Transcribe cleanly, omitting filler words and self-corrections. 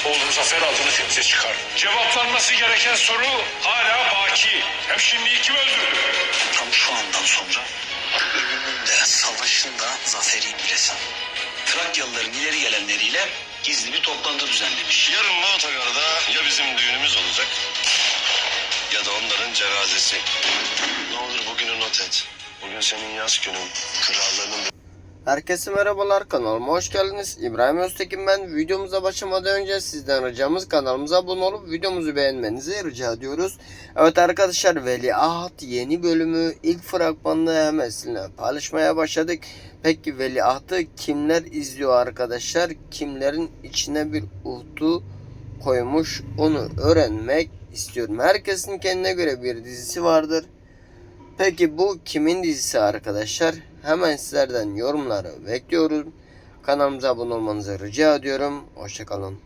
Oğlum Zafer adını temize çıkar. Cevaplanması gereken soru hala baki. Hem şimdi kim öldürdü? Tam şu andan sonra ölümünde, savaşında zaferin bilesin. Trakyalıların ileri gelenleriyle gizli bir toplantı düzenlemiş. Yarın bu otogarda ya bizim düğünümüz olacak ya da onların cenazesi. Ne olur bugünü not et. Bugün senin yaz günün, krallığının... Herkese merhabalar, kanalıma hoş geldiniz. İbrahim Öztekin ben. Videomuza başlamadan önce sizden ricamız kanalımıza abone olup videomuzu beğenmenizi rica ediyoruz. Evet arkadaşlar, Veliaht yeni bölümü ilk fragmanını hemen sizinle paylaşmaya başladık. Peki Veliaht'ı kimler izliyor arkadaşlar? Kimlerin içine bir uhtu koymuş, onu öğrenmek istiyorum. Herkesin kendine göre bir dizisi vardır. Peki bu kimin dizisi arkadaşlar? Hemen sizlerden yorumları bekliyorum. Kanalımıza abone olmanızı rica ediyorum. Hoşçakalın.